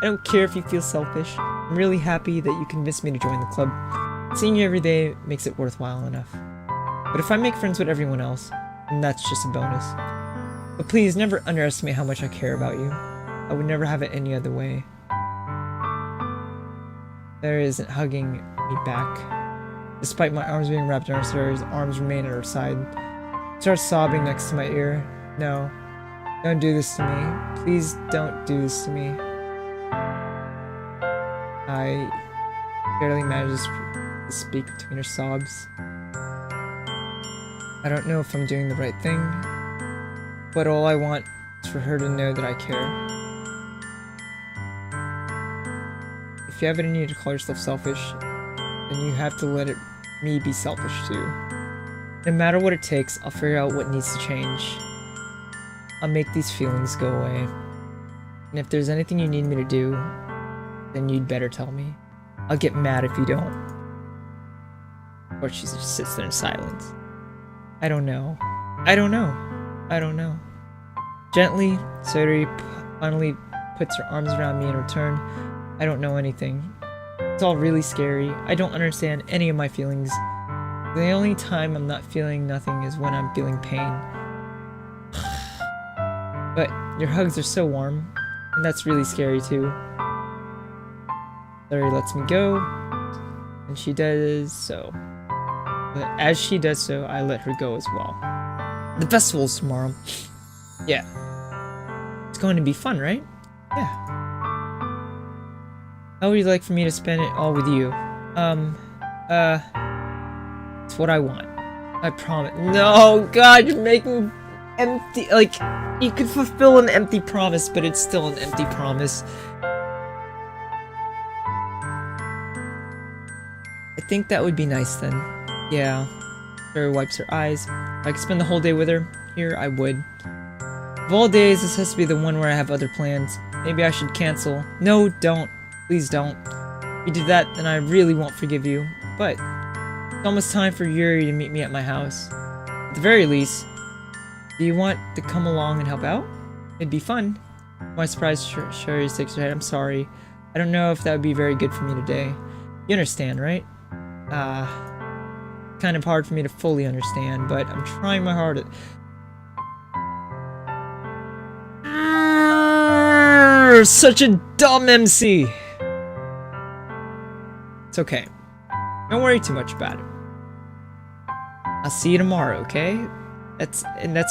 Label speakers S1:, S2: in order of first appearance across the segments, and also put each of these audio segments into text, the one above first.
S1: I don't care if you feel selfish. I'm really happy that you convinced me to join the club. Seeing you every day makes it worthwhile enough. But if I make friends with everyone else, then that's just a bonus. But please never underestimate how much I care about you. I would never have it any other way. Sarah isn't hugging me back. Despite my arms being wrapped around Sarah's arms remain at her side. Starts sobbing next to my ear. No. Don't do this to me. Please don't do this to me. I barely manage to speak between her sobs. I don't know if I'm doing the right thing, but all I want is for her to know that I care. If you have it in you to call yourself selfish, then you have to let me be selfish too. No matter what it takes, I'll figure out what needs to change. I'll make these feelings go away. And if there's anything you need me to do, then you'd better tell me. I'll get mad if you don't. Or she just sits there in silence. I don't know. I don't know. I don't know. Gently, Satori finally puts her arms around me in return. I don't know anything. It's all really scary. I don't understand any of my feelings. The only time I'm not feeling nothing is when I'm feeling pain. But your hugs are so warm, and that's really scary too. Satori lets me go, and she does so. But as she does so, I let her go as well. The festival's tomorrow. Yeah. It's going to be fun, right? Yeah. How would you like for me to spend it all with you? It's what I want. I promise. No, God, you're making empty, like, you could fulfill an empty promise, but it's still an empty promise. I think that would be nice then. Yeah. Sarah wipes her eyes. If I could spend the whole day with her here, I would. Of all days, this has to be the one where I have other plans. Maybe I should cancel. No, don't. Please don't. If you do that, then I really won't forgive you. But it's almost time for Yuri to meet me at my house. At the very least, do you want to come along and help out? It'd be fun. My surprise, Sherry shakes her head. I'm sorry. I don't know if that would be very good for me today. You understand, right? Kind of hard for me to fully understand, but I'm trying my hardest. Such a dumb MC! It's okay. Don't worry too much about it. I'll see you tomorrow, okay? That's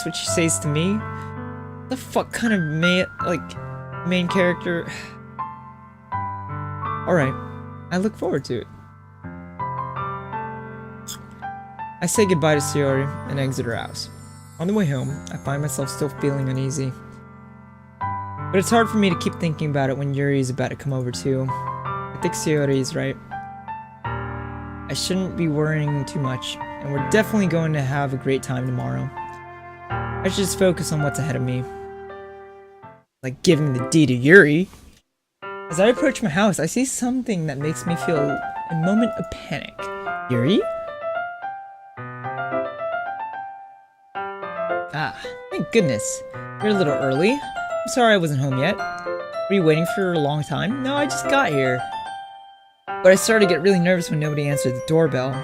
S1: what she says to me? The fuck kind of main character? Alright. I look forward to it. I say goodbye to Sayori and exit her house. On the way home, I find myself still feeling uneasy. But it's hard for me to keep thinking about it when Yuri is about to come over too. I think Sayori is right. I shouldn't be worrying too much, and we're definitely going to have a great time tomorrow. I should just focus on what's ahead of me. Like giving the D to Yuri. As I approach my house, I see something that makes me feel a moment of panic. Yuri? Ah, thank goodness. You're a little early. I'm sorry I wasn't home yet. Were you waiting for a long time? No, I just got here. But I started to get really nervous when nobody answered the doorbell.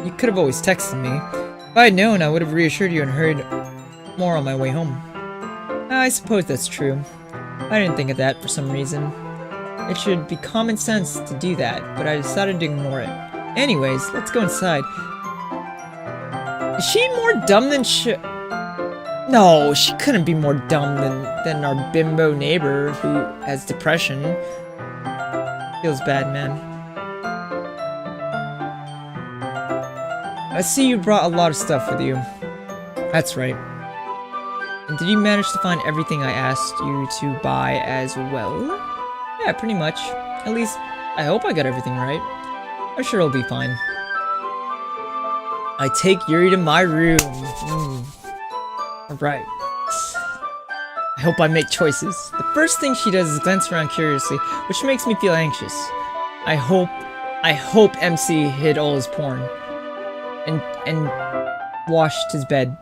S1: You could have always texted me. If I had known, I would have reassured you and hurried more on my way home. I suppose that's true. I didn't think of that for some reason. It should be common sense to do that, but I decided to ignore it. Anyways, let's go inside. Is she more dumb than No, she couldn't be more dumb than our bimbo neighbor who has depression. Feels bad, man. I see you brought a lot of stuff with you. That's right. And did you manage to find everything I asked you to buy as well? Yeah, pretty much. At least, I hope I got everything right. I'm sure it'll be fine. I take Yuri to my room. Alright. I hope I make choices. The first thing she does is glance around curiously, which makes me feel anxious. I hope MC hid all his porn. And washed his bed.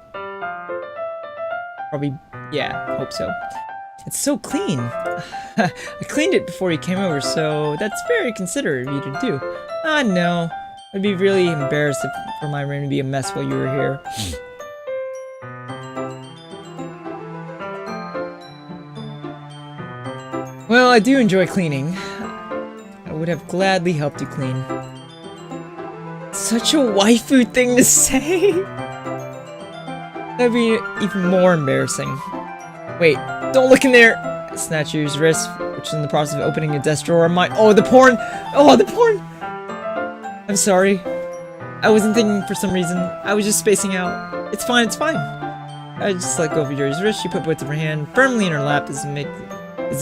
S1: Probably, yeah, hope so. It's so clean. I cleaned it before you came over, so that's very considerate of you to do. Ah, no. I'd be really embarrassed for my room to be a mess while you were here. Well, I do enjoy cleaning. I would have gladly helped you clean. Such a waifu thing to say! That'd be even more embarrassing. Wait, don't look in there! I snatch your wrist, which is in the process of opening a desk drawer. Oh, the porn! Oh, the porn! I'm sorry. I wasn't thinking for some reason. I was just spacing out. It's fine, it's fine. I just let go of Yuri's wrist. She put both of her hands firmly in her lap as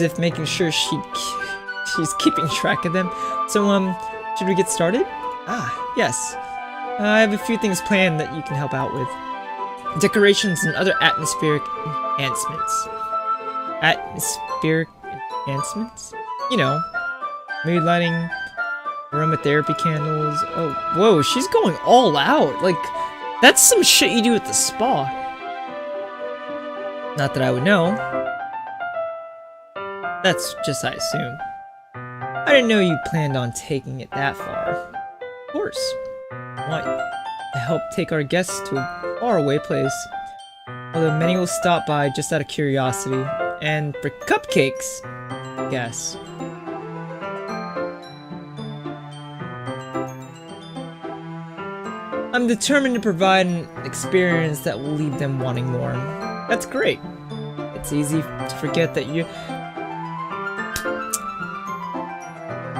S1: if making sure she's keeping track of them. So, should we get started? Ah, yes. I have a few things planned that you can help out with. Decorations and other atmospheric enhancements. Atmospheric enhancements? You know, mood lighting, aromatherapy candles. Oh, whoa, she's going all out. Like, that's some shit you do at the spa. Not that I would know. That's just I assume. I didn't know you planned on taking it that far. Of course. Why? To help take our guests to a faraway place. Although many will stop by just out of curiosity. And for cupcakes, I guess. I'm determined to provide an experience that will leave them wanting more. That's great. It's easy to forget that you...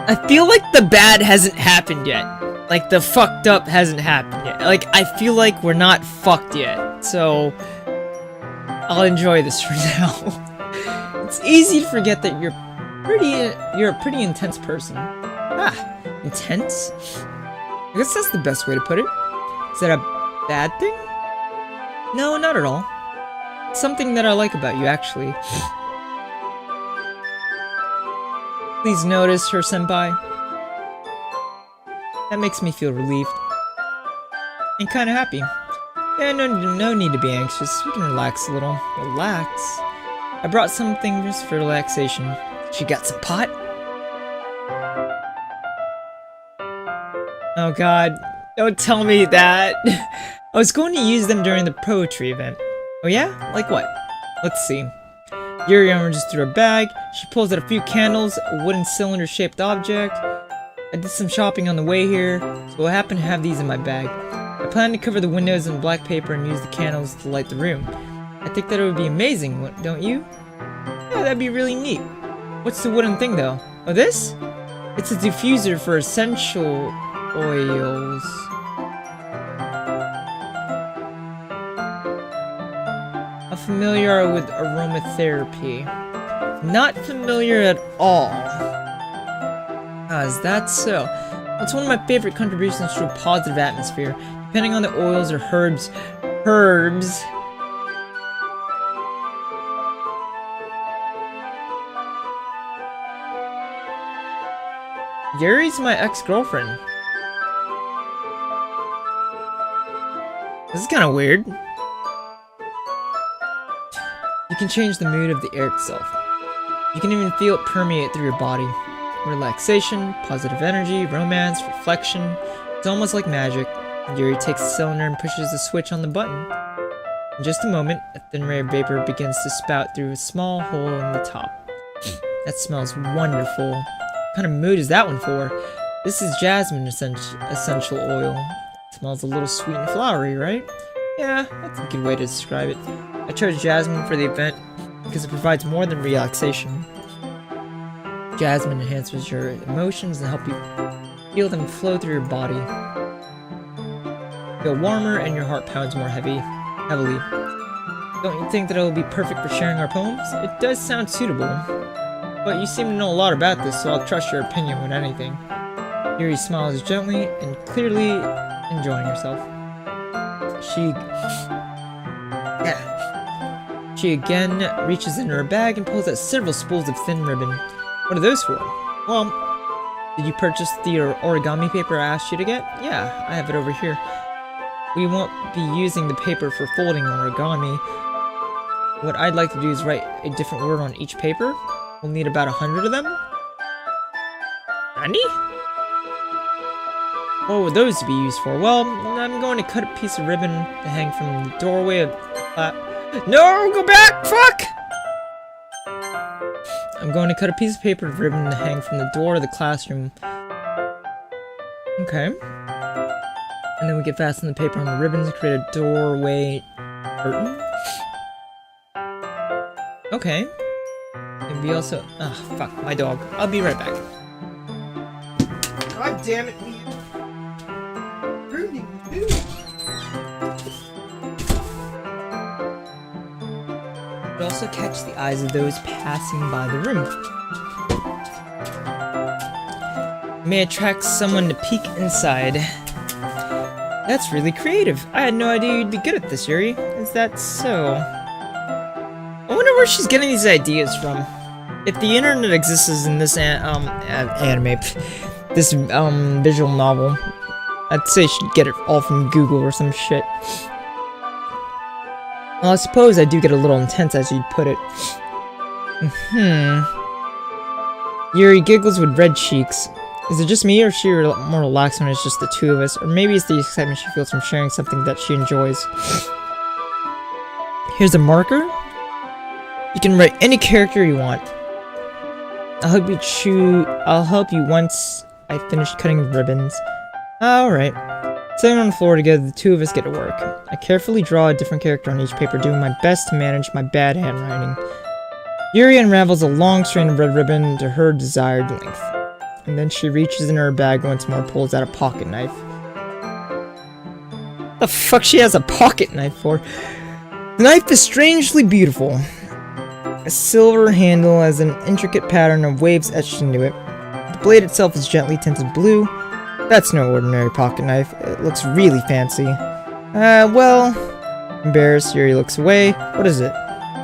S1: I feel like the bad hasn't happened yet. Like, the fucked up hasn't happened yet. Like, I feel like we're not fucked yet. So, I'll enjoy this for now. It's easy to forget that you're a pretty intense person. Ah, intense? I guess that's the best way to put it. Is that a bad thing? No, not at all. It's something that I like about you, actually. Please notice her, senpai. That makes me feel relieved. And kinda happy. Yeah, no need to be anxious. We can relax a little. Relax? I brought something just for relaxation. She got some pot? Oh god. Don't tell me that. I was going to use them during the poetry event. Oh yeah? Like what? Let's see. Yuri rummaged through her bag. She pulls out a few candles, a wooden cylinder-shaped object. I did some shopping on the way here, so I happen to have these in my bag. I plan to cover the windows in black paper and use the candles to light the room. I think that it would be amazing, don't you? Yeah, that'd be really neat. What's the wooden thing, though? Oh, this? It's a diffuser for essential oils. I'm familiar with aromatherapy. Not familiar at all. Ah, is that so? That's one of my favorite contributions to a positive atmosphere. Depending on the oils or herbs. Yuri's my ex-girlfriend. This is kind of weird. You can change the mood of the air itself. You can even feel it permeate through your body. Relaxation, positive energy, romance, reflection. It's almost like magic. Yuri takes the cylinder and pushes the switch on the button. In just a moment, a thin ray of vapor begins to spout through a small hole in the top. That smells wonderful. What kind of mood is that one for? This is jasmine essential oil. It smells a little sweet and flowery, right? Yeah, that's a good way to describe it. I chose jasmine for the event because it provides more than relaxation. Jasmine enhances your emotions and help you feel them flow through your body. Feel warmer and your heart pounds more heavily. Don't you think that it will be perfect for sharing our poems? It does sound suitable. But you seem to know a lot about this, so I'll trust your opinion with anything. Yuri smiles gently and clearly enjoying herself. She again reaches into her bag and pulls out several spools of thin ribbon. What are those for? Well, did you purchase the origami paper I asked you to get? Yeah, I have it over here. We won't be using the paper for folding origami. what I'd like to do is write a different word on each paper. We'll need about 100 of them. Nani? What would those be used for? Well, I'm going to cut a piece of ribbon to hang from the doorway of... no! Go back! Fuck! I'm going to cut a piece of paper of ribbon to hang from the door of the classroom. Okay. And then we can fasten the paper on the ribbons to create a doorway curtain. Okay. And we also... ah, fuck, my dog. I'll be right back. God damn it, Mia. Pruning, dude. But also catch the eyes of those passing by the room. May attract someone to peek inside. That's really creative. I had no idea you'd be good at this, Yuri. Is that so? I wonder where she's getting these ideas from. If the internet exists in this anime, this visual novel, I'd say she'd get it all from Google or some shit. Well, I suppose I do get a little intense, as you'd put it. Yuri giggles with red cheeks. Is it just me, or is she more relaxed when it's just the two of us? Or maybe it's the excitement she feels from sharing something that she enjoys. Here's a marker. You can write any character you want. I'll help you once I finish cutting the ribbons. Alright. Sitting on the floor together, the two of us get to work. I carefully draw a different character on each paper, doing my best to manage my bad handwriting. Yuri unravels a long strand of red ribbon to her desired length. And then she reaches in her bag once more, pulls out a pocket knife. The fuck she has a pocket knife for? The knife is strangely beautiful. A silver handle has an intricate pattern of waves etched into it. The blade itself is gently tinted blue. That's no ordinary pocket knife. It looks really fancy. Well... Embarrassed, Yuri looks away. What is it?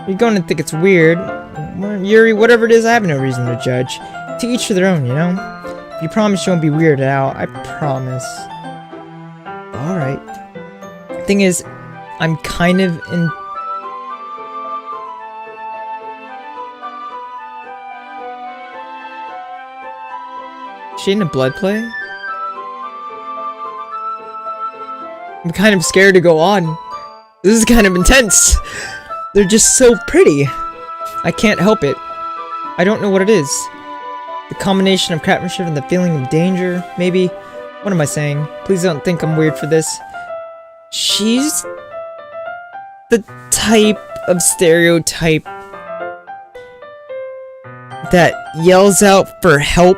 S1: You're going to think it's weird. Well, Yuri, whatever it is, I have no reason to judge. To each to their own, you know? If you promise you won't be weirded out, I promise. Alright. Thing is, I'm kind of in... Is she in a blood play? I'm kind of scared to go on. This is kind of intense. They're just so pretty. I can't help it. I don't know what it is. The combination of craftsmanship and the feeling of danger, maybe. What am I saying? Please don't think I'm weird for this. She's the type of stereotype that yells out for help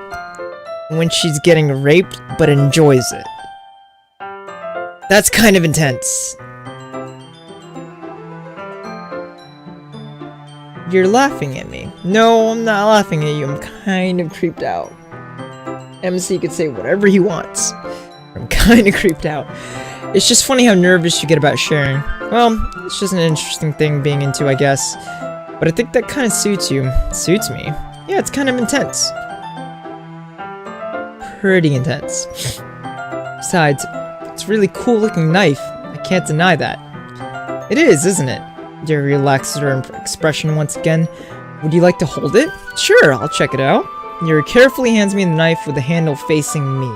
S1: when she's getting raped, but enjoys it. That's kind of intense. You're laughing at me. No, I'm not laughing at you. I'm kind of creeped out. MC could say whatever he wants. I'm kind of creeped out. It's just funny how nervous you get about sharing. Well, it's just an interesting thing being into, I guess. But I think that kind of suits you. Suits me. Yeah, it's kind of intense. Pretty intense. Besides, it's a really cool looking knife. I can't deny that. It is, isn't it? Yuri relaxes her expression once again. Would you like to hold it? Sure, I'll check it out. Yuri carefully hands me the knife with the handle facing me.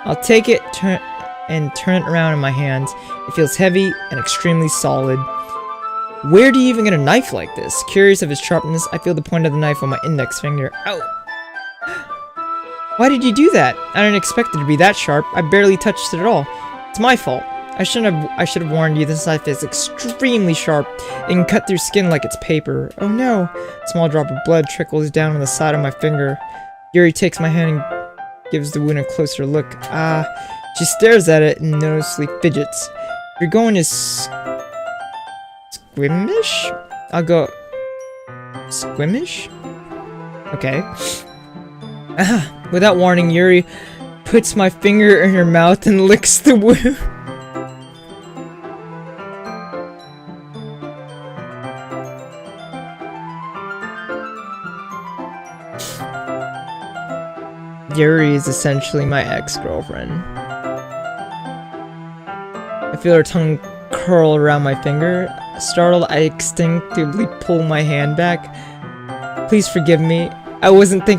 S1: I'll take it and turn it around in my hands. It feels heavy and extremely solid. Where do you even get a knife like this? Curious of its sharpness, I feel the point of the knife on my index finger. Ow! Why did you do that? I didn't expect it to be that sharp. I barely touched it at all. It's my fault. I should have warned you. This knife is extremely sharp. It can cut through skin like it's paper. Oh no! A small drop of blood trickles down on the side of my finger. Yuri takes my hand and gives the wound a closer look. She stares at it and noticeably fidgets. You're going to squimish? I'll go... Squimish? Okay. Without warning, Yuri puts my finger in her mouth and licks the wound. Yuri is essentially my ex-girlfriend. I feel her tongue curl around my finger. Startled, I instinctively pull my hand back. Please forgive me. I wasn't thinking